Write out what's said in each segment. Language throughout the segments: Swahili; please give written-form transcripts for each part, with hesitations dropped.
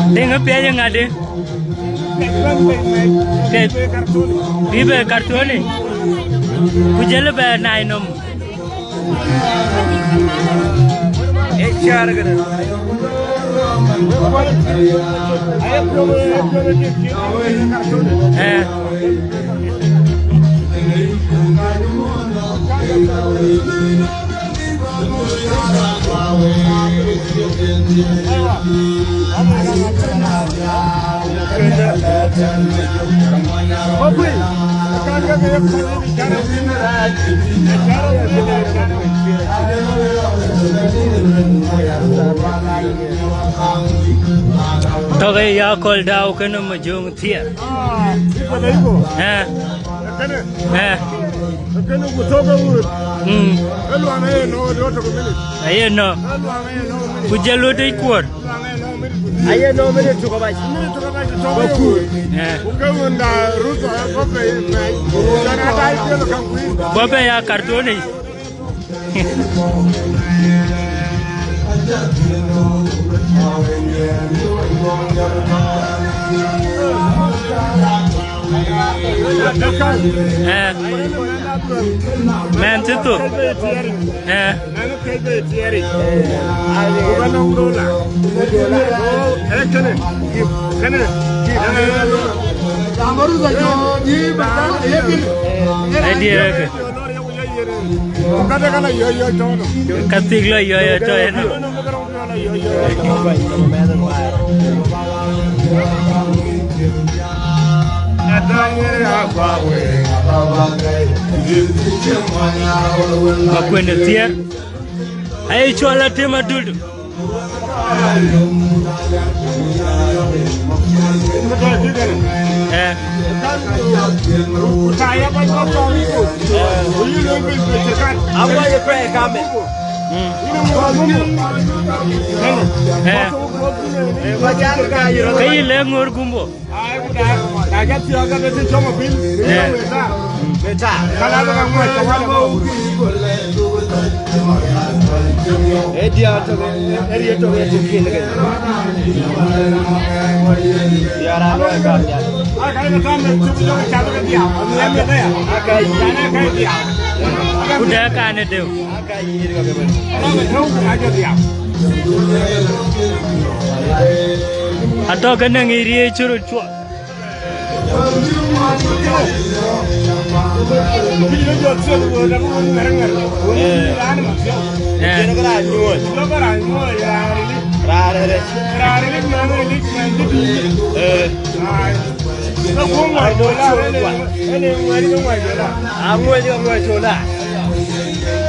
Dengan pihak yang ada, bibe kartun ni, kucing lebih naik nom. HR kan? Toge ya kol dau kena majung tiar. Kena kutoka urut. Elu anaye no doto kumini. Aye no. Kujalo dai kuar. Aye no mene tukabai. Mene tukabai toba urut. Ukawunda ruto ya kope mai. Jana dai kelo kankui. Bobe ya kartoni. Man itu. Katiglo yo to eno. Bakwenda tiar. Ayo chola tema dulu. Saya pasal kau itu. Apa yang kau kami? Kaya lengur gumbo. Agak siapa besi cuma bil. Beca. Kalau orang mau cakap dia tu, dia tu dia cikin lagi. Dia ramai kan dia. Kalau kami cuma cakap dia, ni dia. Akai dia. Udah kan itu. Atau kena ngiri curut cuak.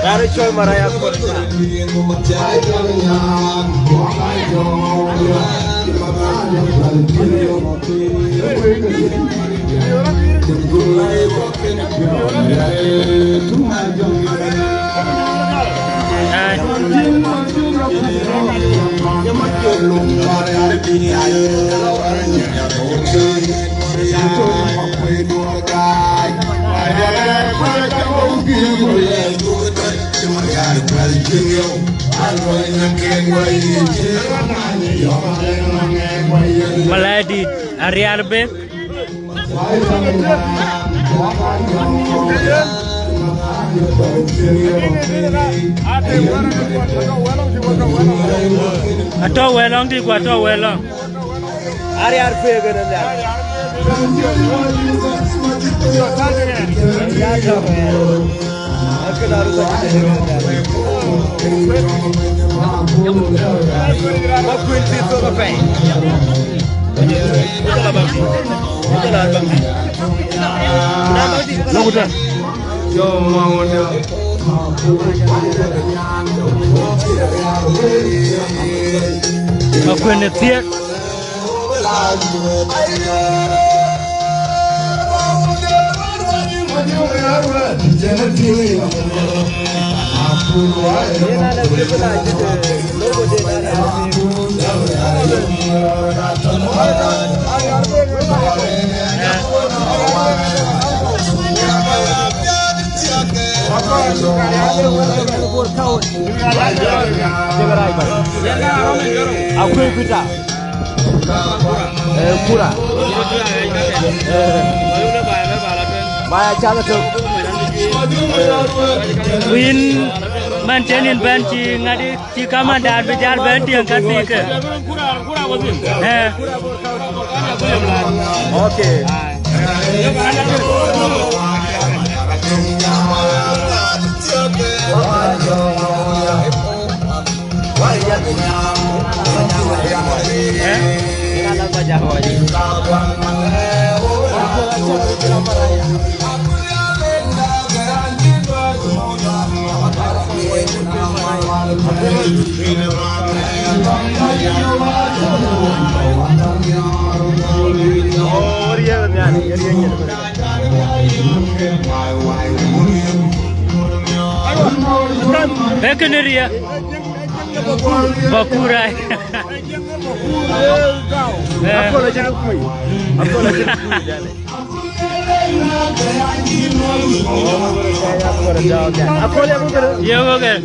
Dari coy maraya korsa. Maladi Ariar be. Atau welong di gua atau welong. Ariar be kan dia. Aku netiak. Aku kita. Kura. Maya cara tu. Win mantenin banci ngadi ci kamandar bejar banci yang kasih ke. Okay. Bekeneria Bakurai. Aku lah jangan kui. Aku lah jangan kui jadi. Aku lah bukan. Ya bukan.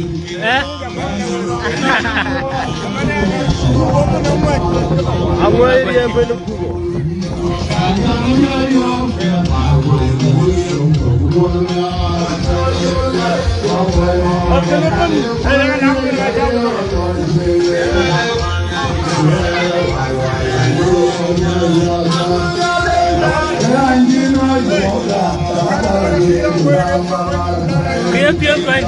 Aku yang belum kugo. Pian kan.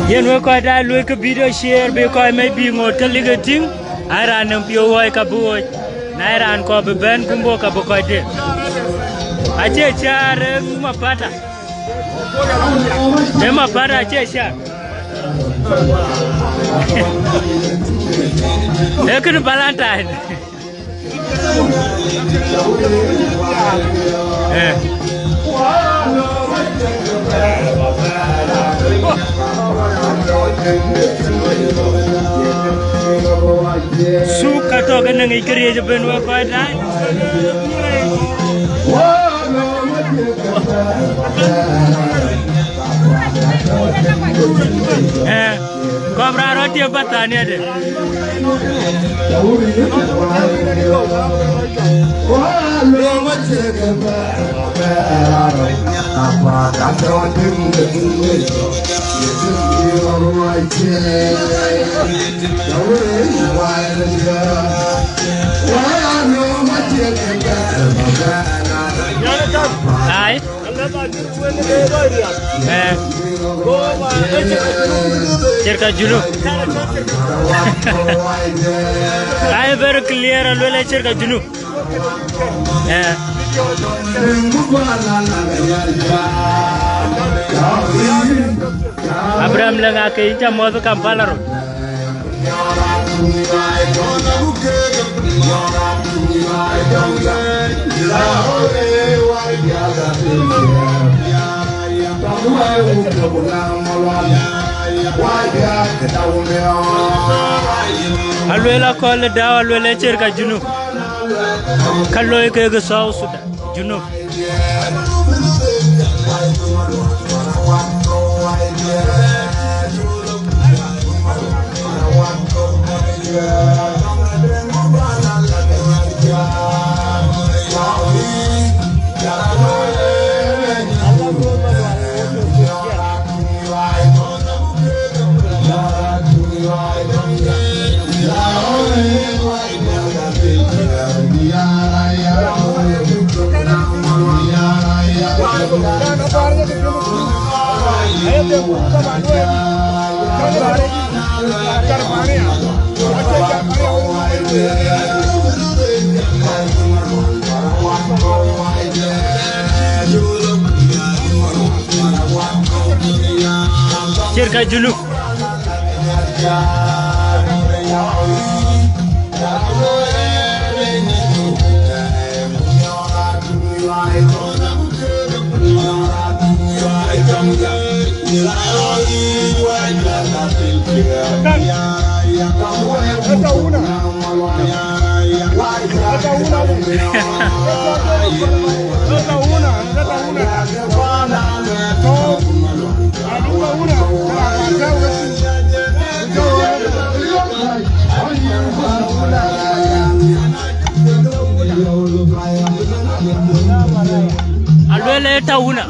Yen we ko da lu ke video share be ko mai bi ngot ke ligating ara nam pio wai ka buo na ran ko be ben kumbo ka bo ko de ache chare mapata de mapata ache char ekun valentine Suka to kan nang igreja benua ko dai Cobra roti batani ade Hai cerca julu Hai baru clear alwala cerca julu Abraham lang akai jam mau Kampala ro Alwela ko le dawa alwela cerca junu kallo ke ga saw suda junu Circa juluk. Alwele tauna.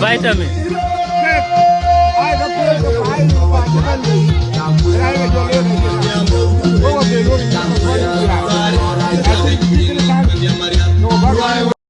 Vitamin.